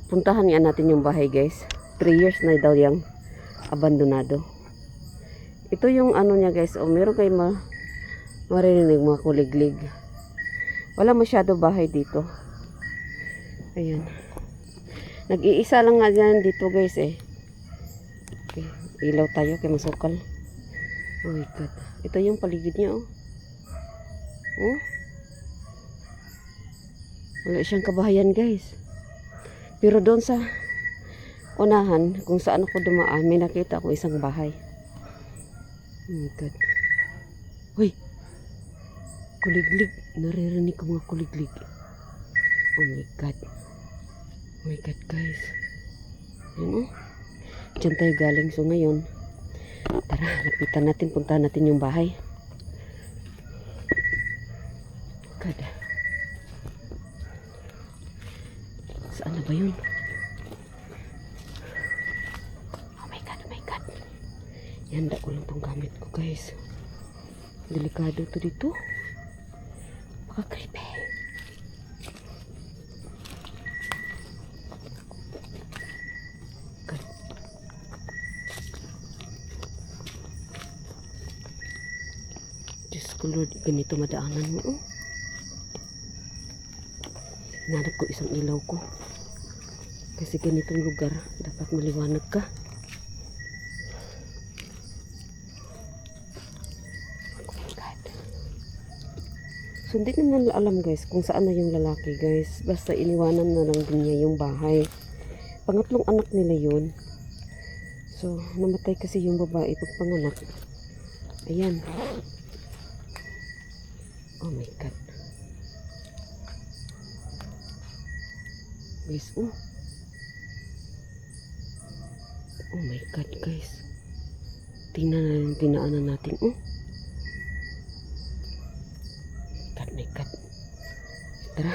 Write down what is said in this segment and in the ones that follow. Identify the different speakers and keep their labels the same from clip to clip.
Speaker 1: puntahan nga natin yung bahay guys. 3 years na daw yung abandonado. Ito yung ano niya guys. O meron kayo maririnig mga kuliglig. Wala masyado bahay dito. Ayan. Nag-iisa lang nga dyan dito guys eh. Okay. Ilaw tayo kay masukal. Oh my god. Ito yung paligid niya oh. Oh. Wala siyang kabahayan guys. Pero doon sa unahan, kung saan ako dumaan, may nakita ako isang bahay. Oh my god. Uy! Kuliglig. Naririnig ko mga kuliglig. Oh my god. Oh my god guys. Ayan oh. Diyan tayo galing. So ngayon, tara, lapitan natin. Puntahan natin yung bahay. God. Saan na ba yun? Oh my god, oh my god. Handa ko lang tong gamit ko guys. Delikado to dito. Baka creepy. God. Diyos ko Lord, ganito madaanan mo oh. Hinanap ko isang ilaw ko. Kasi ganitong lugar, dapat maliwanag ka. Oh my God. So, hindi naman alam guys kung saan na yung lalaki guys. Basta iniwanan na lang din niya yung bahay. Pangatlong anak nila yun. So, namatay kasi yung babae pagpanganak. Ayan. Oh my God. Guys, oh. Oh my God, guys. Tingnan na yung dinaanan natin, oh. God, my God. Tara.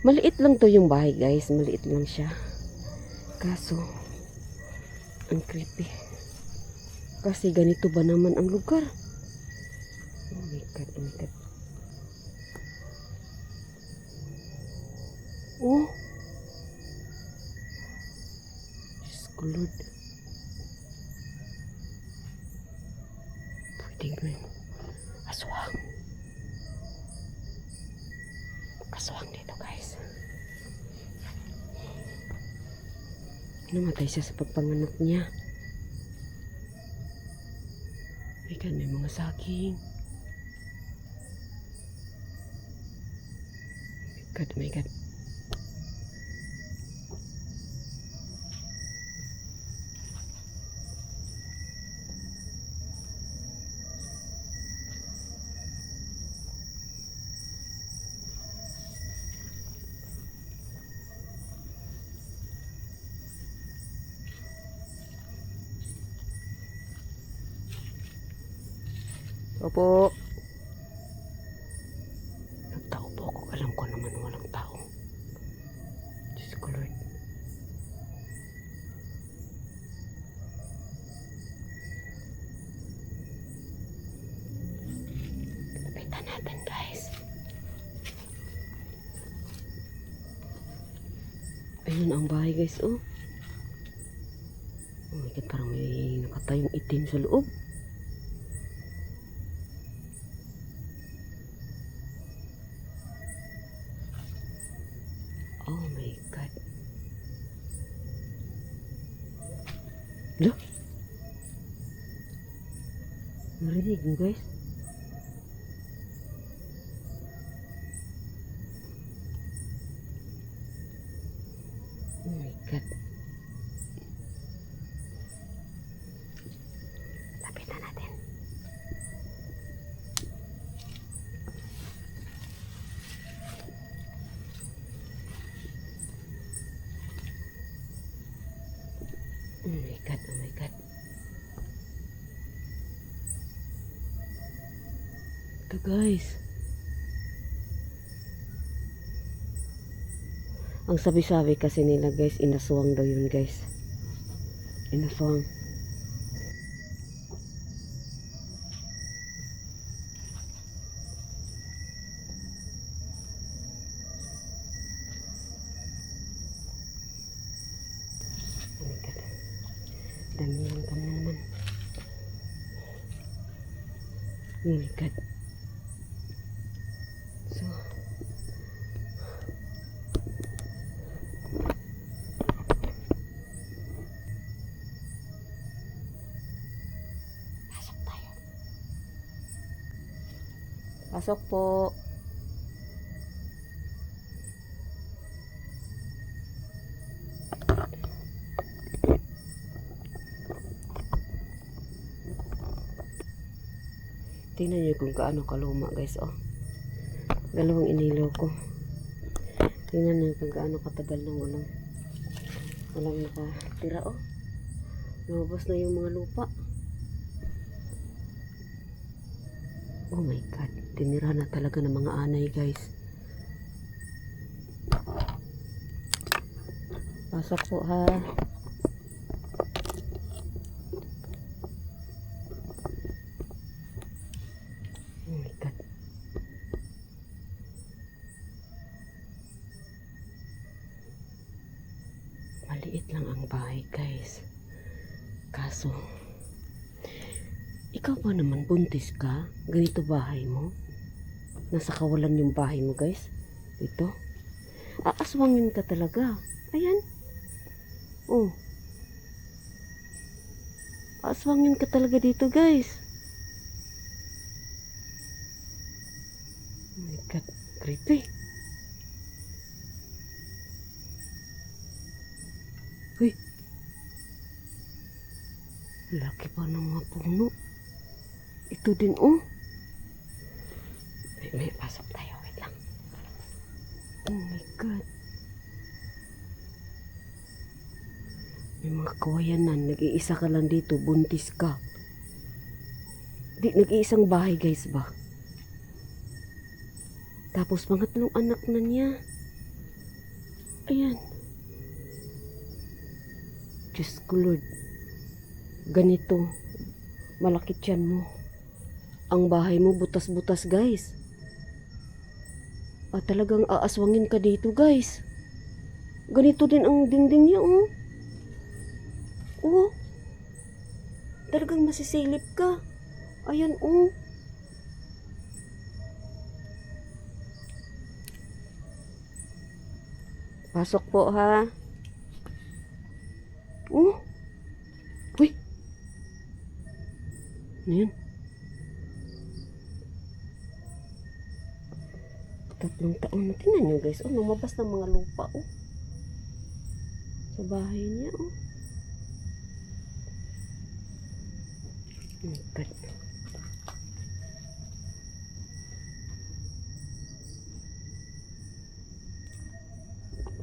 Speaker 1: Maliit lang to yung bahay, guys. Maliit lang siya. Kaso, ang creepy. Kasi ganito ba naman ang lugar? Oh my God, oh my God. Oh. Diyos ko, Lord. Pwedeng rin. Aswang. Aswang dito, guys. Namatay siya sa pagpanganak niya. My God, may mga saging. My God, my God. Opo. Nagtao po ako. Alam ko naman walang tao. Diyos ko, Lord. Lapitan natin, guys. Ayun ang bahay, guys, oh. Oh my God, parang may nakatayong itim sa loob. Oh my God. Look. Narinig mo guys? Oh my God. Lapitan natin. Oh my God, oh my God. Ito guys. Ang sabi-sabi kasi nila guys, inaswang daw yun guys. Inaswang. Oh my God. So, pasok tayo. Pasok po. Tingnan niyo kung kaano kaluma guys, oh. Dalawang inilaw ko. Tingnan niyo kung kaano katagal nang walang nakatira, oh. Lumabas na yung mga lupa. Oh my God, tinira na talaga ng mga anay guys. Pasok po ha. Oh my God. Maliit lang ang bahay guys. Kaso, ikaw ba naman buntis ka? Ganito bahay mo? Nasa kawalan yung bahay mo guys. Ito. Aaswangin ka talaga. Ayan. Oh. Aaswangin ka talaga dito guys. Oh my God. Creepy. Uy. Laki pa ng mga puno. Ito din, oh. May pasok tayo. Wait lang. Oh my God. May mga kawayanan. Nag-iisa ka lang dito. Buntis ka. Di, nag-iisang bahay guys ba? Tapos pangatlong anak na niya. Ayan. Diyos ko Lord. Ganito. Malaki tiyan mo. Ang bahay mo butas-butas guys. At talagang aaswangin ka dito guys. Ganito din ang dingding niya, oh. Oh. Talagang masisilip ka. Ayan, oh. Pasok po ha. Oh. Uy. Ano yun? 3 taon na. Tingnan nyo guys. Oh, lumabas ng mga lupa, oh. Sa bahay niya, oh. Oh my God.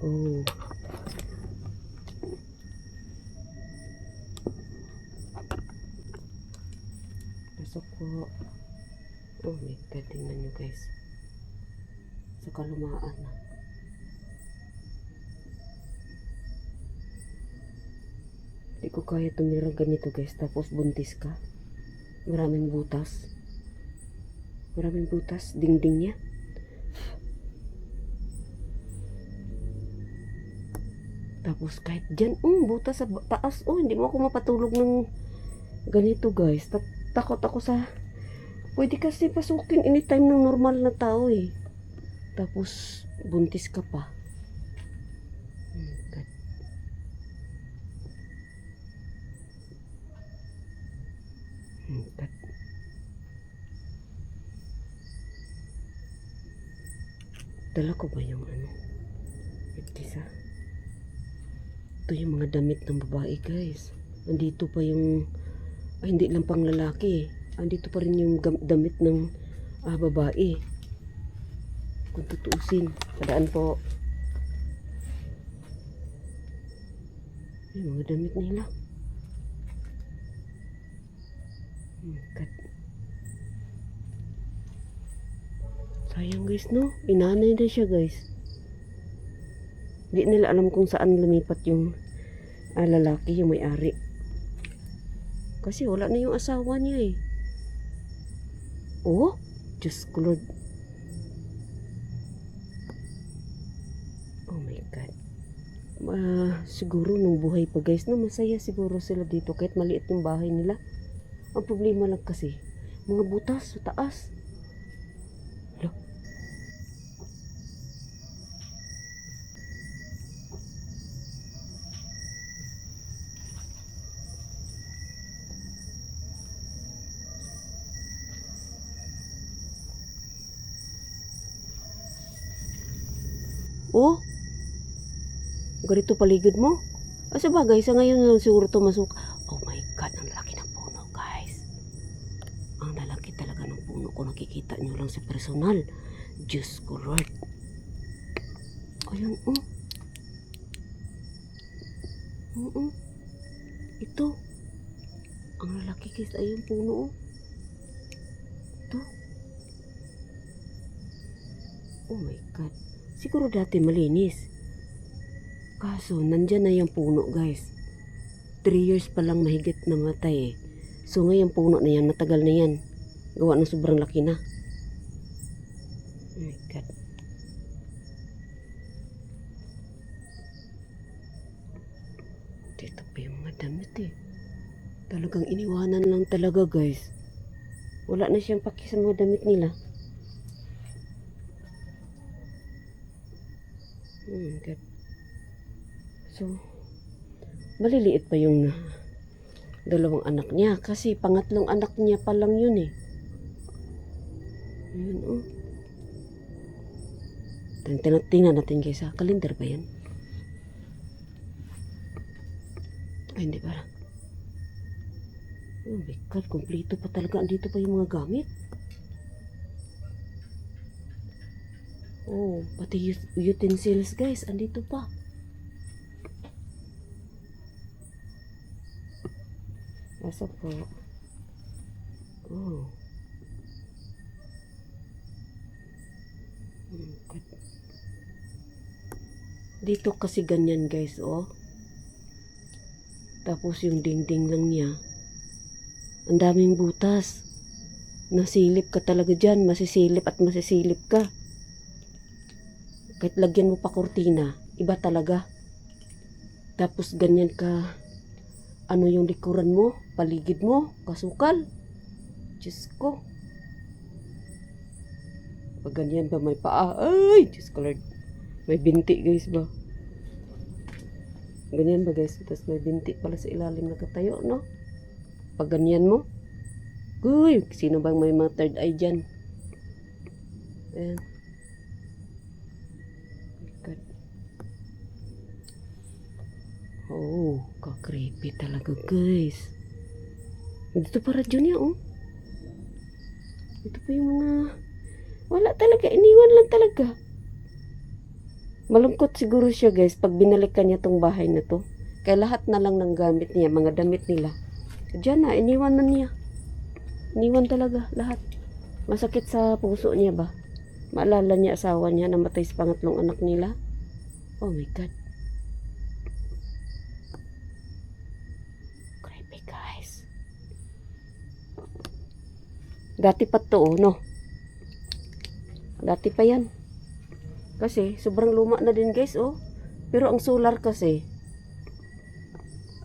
Speaker 1: Oh. Pasok po. Oh my God. Tingnan nyo guys. Sa kalumaan na. Hindi ko kaya tumira ganito guys. Tapos buntis ka. Maraming butas. Maraming butas. Dingding niya. Tapos kahit dyan, butas sa taas. Oh, hindi mo ako mapatulog ng ganito guys. Takot ako sa... Pwede kasi pasukin anytime ng normal na tao eh. Tapos buntis ka pa. God. God. Dala ko ba yung Itisa? Ito yung mga damit ng babae guys. Andito pa yung hindi lang pang lalaki. Andito pa rin yung damit ng babae. Kung tutuusin. Padaan po. Yung mga damit nila. God. Sayang guys, no? Inanay na siya guys. Hindi nila alam kung saan lumipat yung lalaki, yung may-ari. Kasi wala na yung asawa niya eh. Oh, Diyos ko Lord. Oh my God. Siguro nung buhay pa guys, no, masaya siguro sila dito kahit maliit yung bahay nila. Ang problema lang kasi, Mga butas sa taas. Hala. Oh, ganito paligid mo. Sa bagay, sa ngayon lang siguro ito masuk. Oh my God, ang laki ng puno, guys. Ang lalaki talaga ng puno ko. Nakikita nyo lang sa personal. Diyos ko, Lord. Ayun, oh. Oo. Ito. Ang lalaki, guys. Ayun, puno, oh. Ito. Oh my God. Siguro dati malinis. Kaso, nandyan na yung puno, guys. 3 years pa lang mahigit namatay eh. So, ngayon puno na yan. Matagal na yan. Gawa ng sobrang laki na. Oh my God. Dito pa yung mga damit eh. Talagang iniwanan lang talaga, guys. Wala na siyang paki sa mga damit nila. Oh my God. So, maliliit pa yung dalawang anak niya. Kasi pangatlong anak niya pa lang yun eh. Ayun oh. Tingnan natin guys ha. Kalendar ba yan? Ay hindi pala. Oh my God. Kompleto pa talaga. Andito pa yung mga gamit. Oh, pati utensils guys. Andito pa. Asa po. Oh. Dito kasi ganyan guys, oh. Tapos yung dingding lang niya. Ang daming butas. Nasilip ka talaga dyan. Masisilip at masisilip ka. Kahit lagyan mo pa kurtina, iba talaga. Tapos ganyan ka. Ano yung likuran mo? Paligid mo? Kasukal? Diyos ko. Pag ganyan ba may paa? Ay! Diyos ko Lord. May binti guys ba? Ganyan ba guys? Tapos may binti pala sa ilalim nakatayo, no? Pag ganyan mo. Uy! Sino bang may mga third eye dyan? Ayan. Oh, ka-creepy talaga guys. Dito para dyan niya, oh. Ito pa yung mga... Wala talaga, iniwan lang talaga. Malungkot siguro siya guys pag binalikan niya tong bahay na to. Kaya lahat na lang ng gamit niya, mga damit nila. Diyan na, iniwan na niya. Iniwan talaga, lahat. Masakit sa puso niya ba? Maalala niya asawa niya, namatay sa pangatlong anak nila. Oh my God. Creepy guys. Dati pa to, no? Dati pa yan. Kasi, sobrang luma na din guys, oh. Pero ang solar kasi,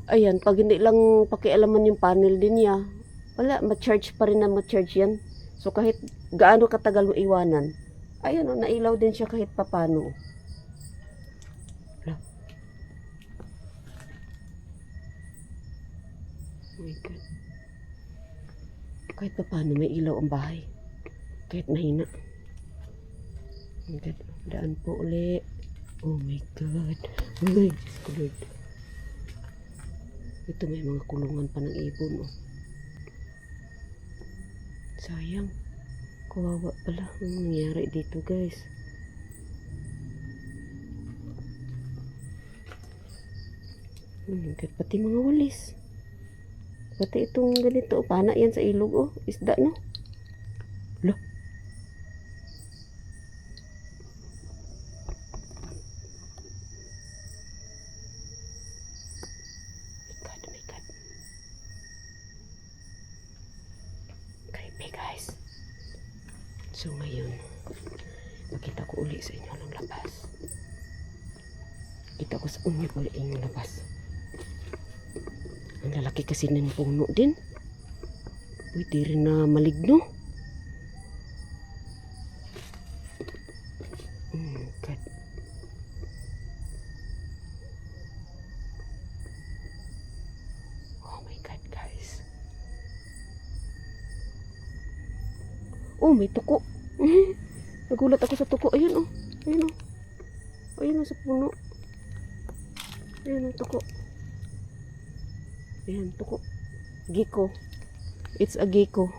Speaker 1: ayan, pag hindi lang pakialaman yung panel din niya, wala, ma-charge pa rin na ma-charge yan. So, kahit gaano katagal mo iwanan, ayan, oh, nailaw din siya kahit papano. Oh my God. Kahit papano may ilaw ang bahay. Kahit mahina. Oh my God. Daan po uli. Oh my God. Ay, Diyos ko Lord. Ito may mga kulungan pa ng ibon. Oh. Sayang. Kawawa pala. Ang nangyari dito guys. Oh my God. Pati mga walis. Pati itong ganito. Pana yan sa ilog. Oh. Isda no. Loh. Guys. So ngayon, makita ko uli sa inyo ng labas. Kita ko sa inyo uli yung labas. Ang lalaki kasi ng puno din. Pwede rin na maligno. God. Oh my God, guys. Oh, may tuko. Nagulat ako sa tuko. Ayun, oh. Ayun, oh. Ayun, oh, sa puno. Ayun, oh, tuko. Ayan, tuko. Gecko. It's a gecko.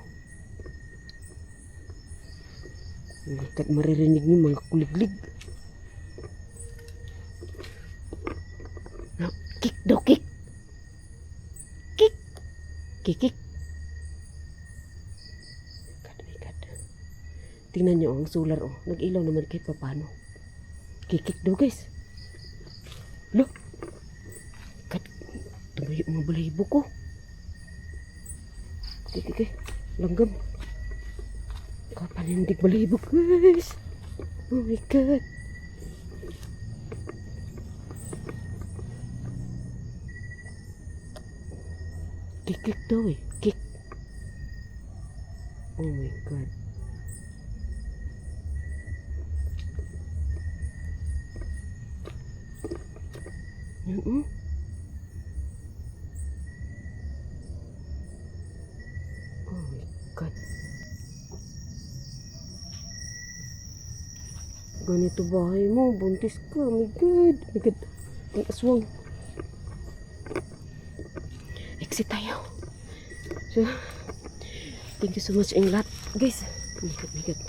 Speaker 1: Kat maririnig niyo mga kuliglig. No, kick daw, kick. Kick. Kick, kick. God, my God. Tingnan niyo ang solar, oh. Nag-ilaw naman kahit pa paano. Kick, kick daw, guys. Look. God, tumayo mga balahibo ko. Okay. Langgam. Kapanindig balahibo, guys. Oh my God. Kick daw eh. Kick. Oh my God. Yan, oh. Oh my God. Ganito bahay mo, buntis ka. Oh my God. Oh my God. Ang aswang. Exit tayo. So, thank you so much ang lahat, guys. Oh my God, oh my God.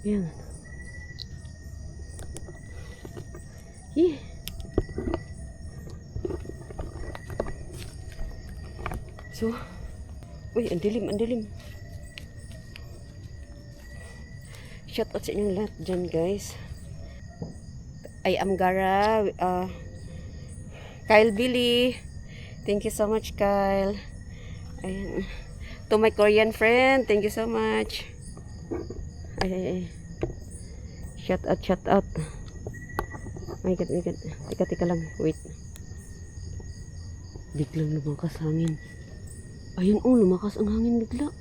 Speaker 1: Yan. Yeah. So, uy, ang dilim, ang dilim. Shout out sa inyong lahat dyan, guys. I am Gara. Kyle Billy. Thank you so much, Kyle. Ayan. To my Korean friend, thank you so much. Ay. Shout out, shout out. My God, my God. Tika lang. Wait. Biglang lumakas hangin. Ayun, oh, lumakas ang hangin bigla.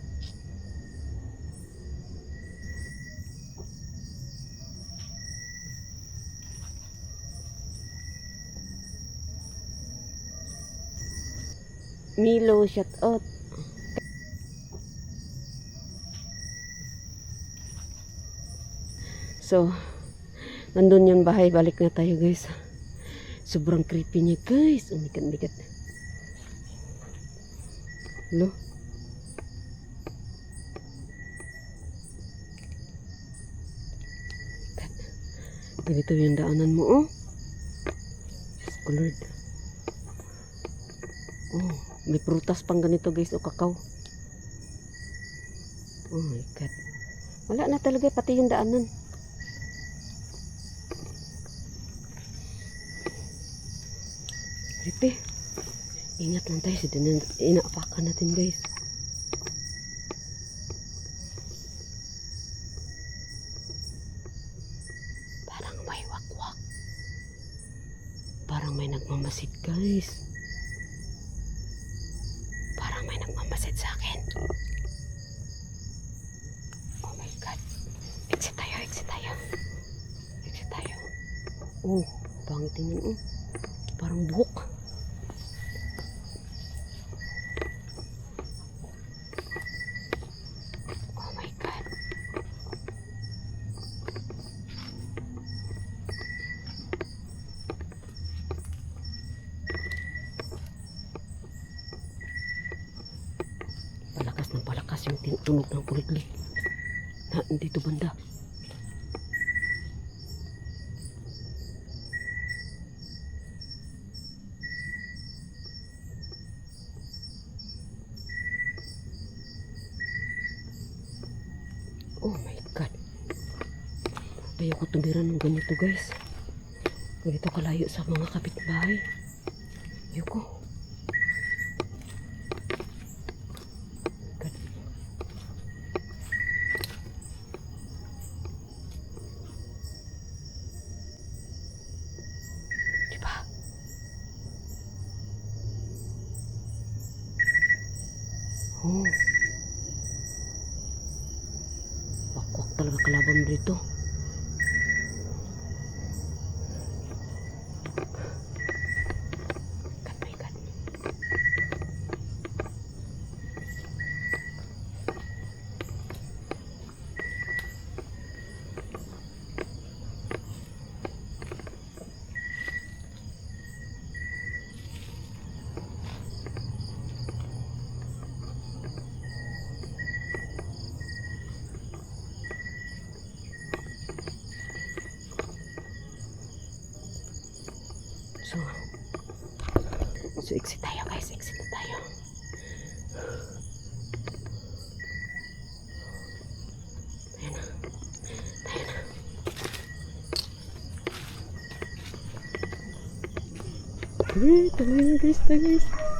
Speaker 1: Milo, shout out. So, nandun yung bahay. Balik na tayo, guys. Sobrang creepy niya, guys. Oh my God, my God. Hello? Ganito yung daanan mo, oh. Yes, oh Lord. Oh, may prutas pang ganito, guys. O, kakao. Oh my God. Wala na talaga, pati yung daanan. Creepy. Ingat lang tayo. Inaapakan natin, guys. Parang may wakwak. Parang may nagmamasid, guys. Parang may nagmamasid sa akin. Oh my God. Exit tayo, exit tayo. Exit tayo. Oh, pangit yun, oh. Parang buhok. Oh my God. Palakas yung tunog ng kuliglig. Na, dito banda. Oh my God. Ayoko tumiran ng ganito, guys. Ganito kalayo sa mga kapitbahay. Ayoko. God. Oh. Wakwak talaga kalaban mo dito. God, my God. So exit tayo guys, exit na tayo. Tayo na. Tayo na. Tayo guys, tayo guys.